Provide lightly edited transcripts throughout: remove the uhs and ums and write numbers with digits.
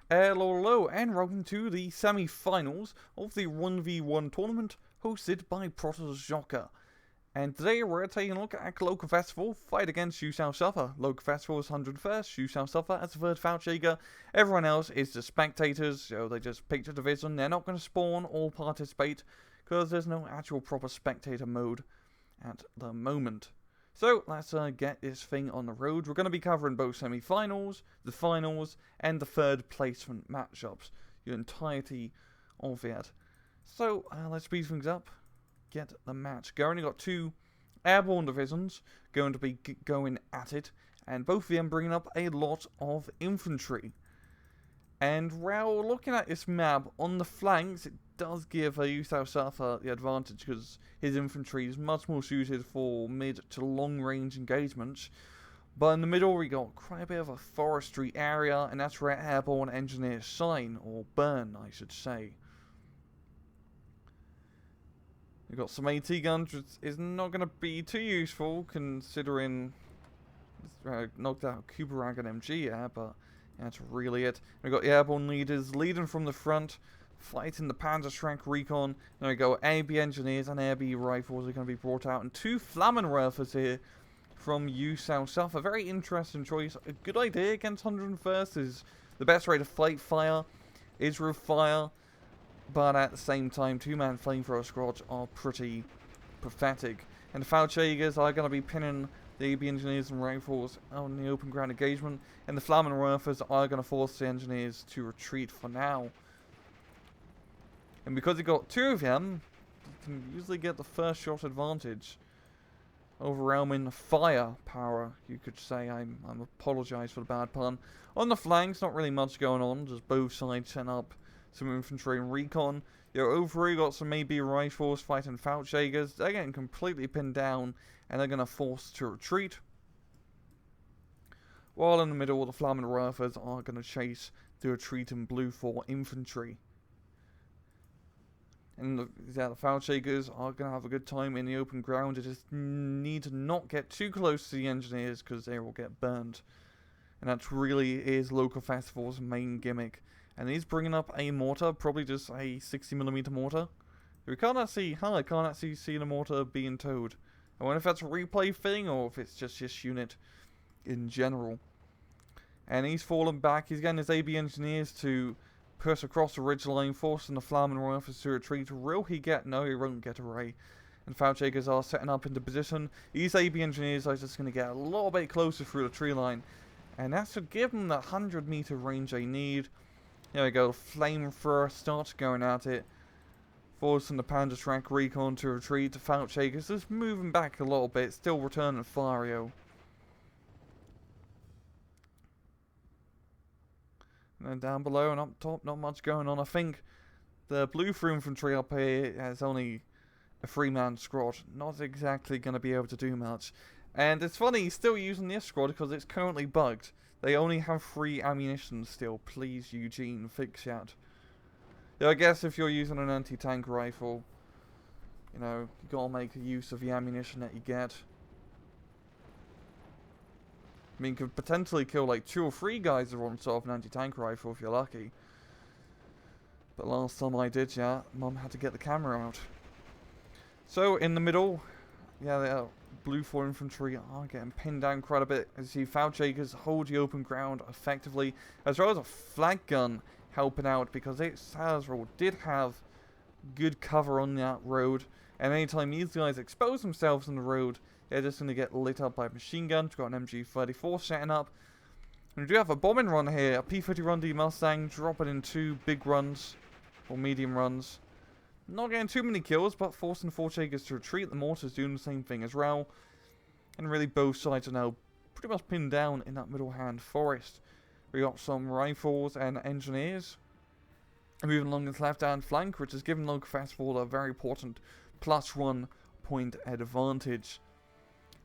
Hello, and welcome to the semi-finals of the 1v1 tournament hosted by FSJ. And today we're taking a look at Local Festival, fight against You Shall Suffer. Local Festival is 101st, You Shall Suffer as the third FSJ. Everyone else is the spectators, so they just picked a division. They're not going to spawn or participate, because there's no actual proper spectator mode at the moment. So let's get this thing on the road. We're going to be covering both semi-finals, the finals, and the third placement matchups. The entirety of it. So let's speed things up. Get the match going. We've got two airborne divisions going to be going at it. And both of them bringing up a lot of infantry. And while looking at this map, on the flanks, it does give You Shall Suffer the advantage because his infantry is much more suited for mid to long range engagements. But in the middle, we got quite a bit of a forestry area, and that's where airborne engineers shine, or burn, I should say. We've got some AT guns, which is not going to be too useful considering knocked out Kuberag and MG, yeah, but that's really it. We've got the airborne leaders leading from the front, fighting the Panzerschrank Recon. There we go, AB engineers and AB rifles are going to be brought out, and two Flammenwerfers here from You Shall Suffer. Very interesting choice. A good idea against 101st is the best way to fight fire is with fire, but at the same time, two-man flamethrower squads are pretty pathetic. And the FSJs are going to be pinning the AB engineers and rifles on the open ground engagement, and the Flammenwerfers are going to force the engineers to retreat for now. And because you got two of them, you can usually get the first shot advantage. Overwhelming firepower, you could say. I'm apologise for the bad pun. On the flanks, not really much going on, just both sides setting up some infantry and recon. Over here, got some AB rifles fighting FSJs. They're getting completely pinned down, and they're going to force to retreat. While in the middle, the Flammenwerfers are going to chase the retreating Blue 4 infantry. And the FSJs are going to have a good time in the open ground. They just need to not get too close to the engineers because they will get burned. And that really is Local Festival's main gimmick. And he's bringing up a mortar, probably just a 60mm mortar. I can't actually see the mortar being towed. I wonder if that's a replay thing or if it's just this unit in general. And he's fallen back. He's getting his AB engineers to push across the ridgeline, forcing the Flammenwerfers to retreat. Will he get? No, he won't get away. And FSJs are setting up into position. These AB engineers are just going to get a little bit closer through the tree line. And that should give them the 100-meter range they need. There we go, flamethrower starts going at it, forcing the Panzerschrank Recon to retreat. The FSJs just moving back a little bit, still returning fire. And then down below and up top, not much going on. I think the Blue 4 infantry up here has only a 3-man squad, not exactly going to be able to do much. And it's funny, he's still using this squad because it's currently bugged. They only have 3 ammunition still. Please, Eugene, fix that. Yeah, I guess if you're using an anti-tank rifle, you know, you gotta make use of the ammunition that you get. I mean, you could potentially kill like 2 or 3 guys that are on sort of an anti-tank rifle if you're lucky. But last time I did, yeah, Mum had to get the camera out. So, in the middle, yeah, the Blue 4 infantry are getting pinned down quite a bit. As you see, FSJs hold the open ground effectively, as well as a flag gun helping out, because Sazerl did have good cover on that road, and anytime these guys expose themselves on the road, they're just going to get lit up by machine guns. We've got an MG34 setting up. And we do have a bombing run here, a P-51D Mustang dropping in 2 big runs, or medium runs. Not getting too many kills, but forcing the FSJs to retreat. The mortar's doing the same thing as well. And really both sides are now pretty much pinned down in that middle hand forest. We got some rifles and engineers moving along this left hand flank, which has given Local Festival a very important +1 point advantage.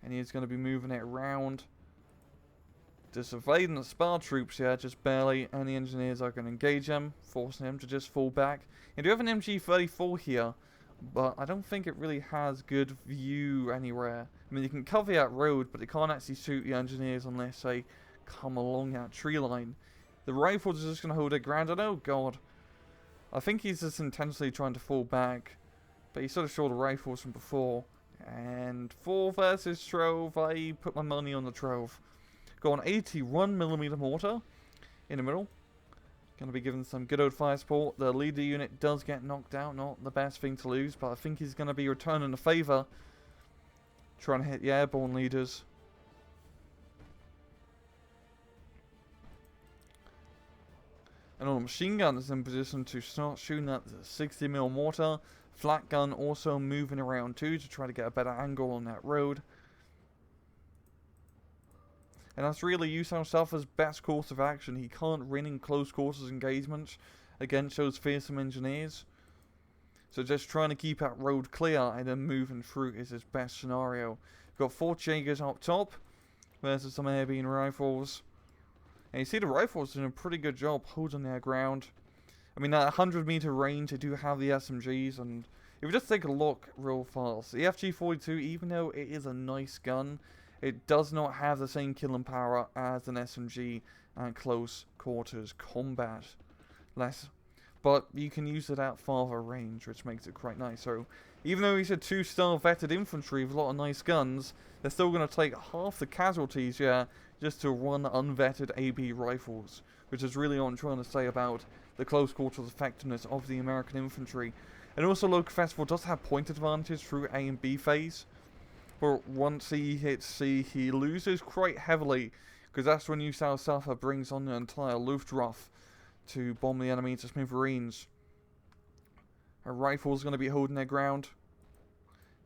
And he's going to be moving it around, just evading the Spar troops here, just barely, and the engineers are going to engage them, forcing them to just fall back. You do have an MG34 here, but I don't think it really has good view anywhere. I mean, you can cover that road, but it can't actually shoot the engineers unless they come along that tree line. The rifles are just going to hold their ground, and oh god. I think he's just intentionally trying to fall back. But he sort of saw the rifles from before. And 4 versus Trove, I put my money on the Trove. Got an 81mm mortar in the middle. Going to be given some good old fire support. The leader unit does get knocked out, not the best thing to lose, but I think he's going to be returning the favour. Trying to hit the airborne leaders. And all the machine guns in position to start shooting at the 60mm mortar. Flat gun also moving around too to try to get a better angle on that road. And that's really Yusuf Safa's best course of action. He can't win in close quarters engagements against those fearsome engineers. So just trying to keep that road clear and then moving through is his best scenario. We've got 4 Jaegers up top versus some airborne rifles. And you see the rifles doing a pretty good job holding their ground. I mean, at 100-meter range, they do have the SMGs, and if you just take a look real fast, the FG-42, even though it is a nice gun, it does not have the same killing power as an SMG at close quarters combat. But you can use it at farther range, which makes it quite nice. So, even though he's a 2-star vetted infantry with a lot of nice guns, they're still going to take half the casualties, yeah, just to run unvetted AB rifles, which is really what I'm trying to say about the close quarters effectiveness of the American infantry. And also, Local Festival does have point advantage through A and B phase, but once he hits C, he loses quite heavily, because that's when Yusuf Safa brings on the entire Luftwaffe to bomb the enemy to smithereens. Our rifle's going to be holding their ground.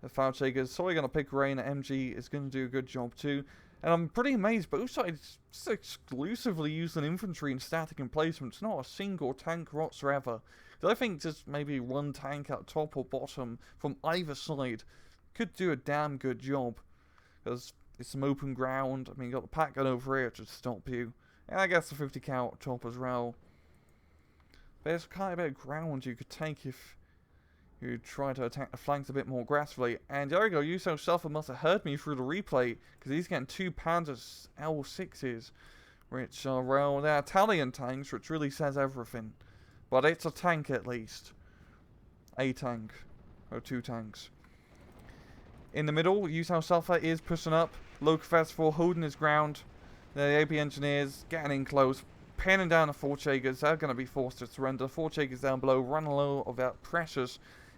The Fallschläger is going to pick Rain. MG is going to do a good job too. And I'm pretty amazed, both sides just exclusively using infantry and static emplacements, not a single tank whatsoever. I think just maybe one tank at top or bottom from either side could do a damn good job. Because it's some open ground. I mean, you got the pack gun over here to stop you. And I guess the 50 cal at top as well. There's kind of a bit of ground you could take if you try to attack the flanks a bit more aggressively. And there we go, Yusuf Safa must have heard me through the replay, because he's getting 2 Panzer L6s, which are, well, they're Italian tanks, which really says everything. But it's a tank at least. A tank. Or 2 tanks. In the middle, Yusuf Safa is pushing up. Local Festival holding his ground. The AB engineers getting in close, pinning down the 4 Jaegers. They're going to be forced to surrender. 4 Jaegers down below, running low of that precious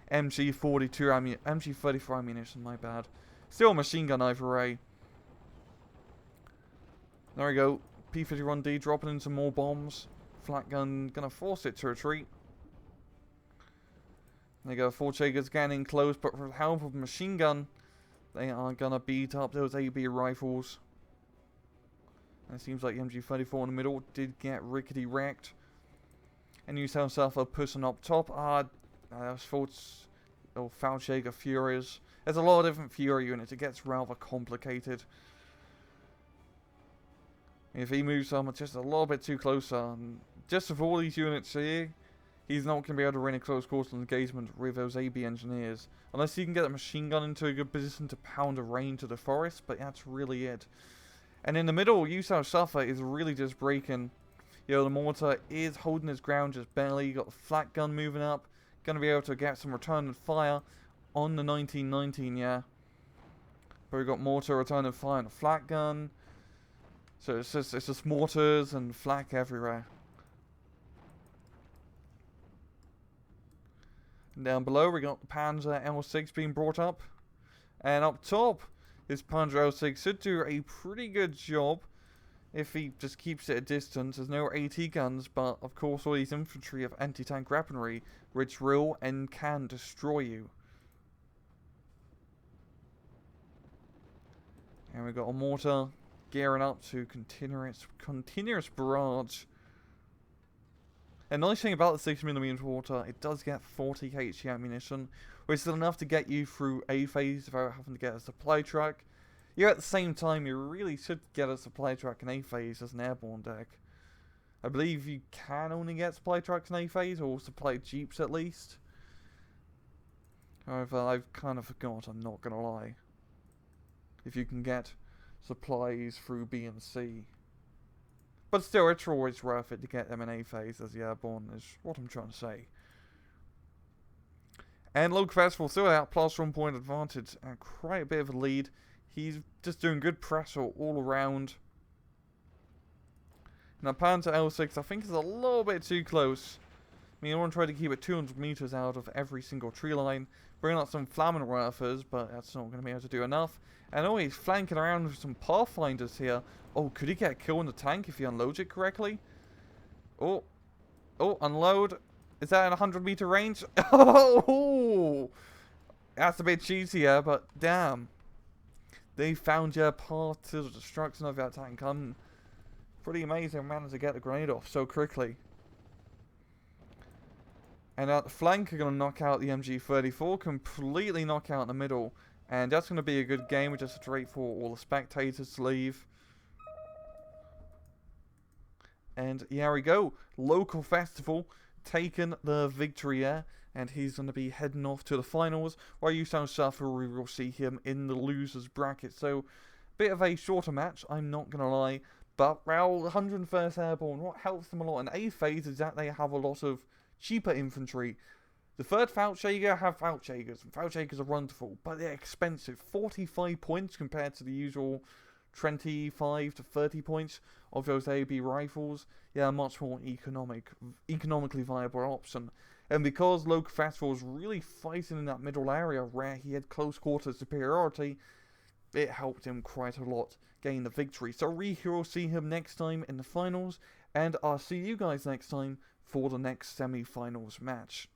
MG34 ammunition, my bad. Still a machine gun either way. There we go. P-51D dropping in some more bombs. Flat gun going to force it to retreat. There you go, 4 Jaegers getting in close, but with the help of a machine gun, they are going to beat up those AB rifles. And it seems like the MG34 in the middle did get rickety wrecked. And Yusuf Safa pushing up top. Thoughts of Fallschläger Furies. There's a lot of different Fury units. It gets rather complicated. If he moves on just a little bit too close, just with all these units here, he's not going to be able to win a close quarter engagement with those AB engineers. Unless he can get a machine gun into a good position to pound a rain to the forest, but that's really it. And in the middle, Yusuf Safa is really just breaking. You know, the mortar is holding his ground just barely. You got the flat gun moving up. Going to be able to get some return and fire on the 1919, yeah. But we've got mortar, return and fire, and a flat gun. So it's just mortars and flak everywhere. And down below, we got the Panzer L6 being brought up. And up top, this Panzer L6 should do a pretty good job if he just keeps it at distance. There's no AT guns, but of course all these infantry have anti-tank weaponry, which will and can destroy you. And we've got a mortar gearing up to continuous barrage. And the nice thing about the 60mm mortar, it does get 40 HE ammunition, which is enough to get you through A phase without having to get a supply truck. Yeah, at the same time, you really should get a supply truck in A phase as an airborne deck. I believe you can only get supply trucks in A phase, or supply jeeps at least. However, I've kind of forgot, I'm not gonna lie. If you can get supplies through B and C. But still, it's always worth it to get them in A phase as the airborne, is what I'm trying to say. And Local Festival still out, plus 1 point advantage, and quite a bit of a lead. He's just doing good press all around. Now, Panther L6, I think, is a little bit too close. I mean, I want to try to keep it 200 meters out of every single tree line. Bring out some Flammenwerfers, but that's not going to be able to do enough. And oh, he's flanking around with some Pathfinders here. Oh, could he get a kill in the tank if he unloads it correctly? Oh, unload. Is that in 100 meter range? Oh, that's a bit cheesier, but damn. They found your path to the destruction of that tank. I'm pretty amazing managed to get the grenade off so quickly. And at the flank, are going to knock out the MG34, completely knock out the middle. And that's going to be a good game. We just wait for all the spectators to leave. And here we go. Local Festival taking the victory here. And he's going to be heading off to the finals. While Yusan Suffer, we will see him in the losers bracket. So, bit of a shorter match, I'm not going to lie. But, well, 101st Airborne, what helps them a lot in A phase is that they have a lot of cheaper infantry. The third Feldjäger have Feldjägers, and Feldjägers are wonderful, but they're expensive. 45 points compared to the usual 25 to 30 points of those AB rifles. Yeah, much more economically viable option. And because Local Festival was really fighting in that middle area where he had close quarters superiority, it helped him quite a lot gain the victory. So we will see him next time in the finals, and I'll see you guys next time for the next semi-finals match.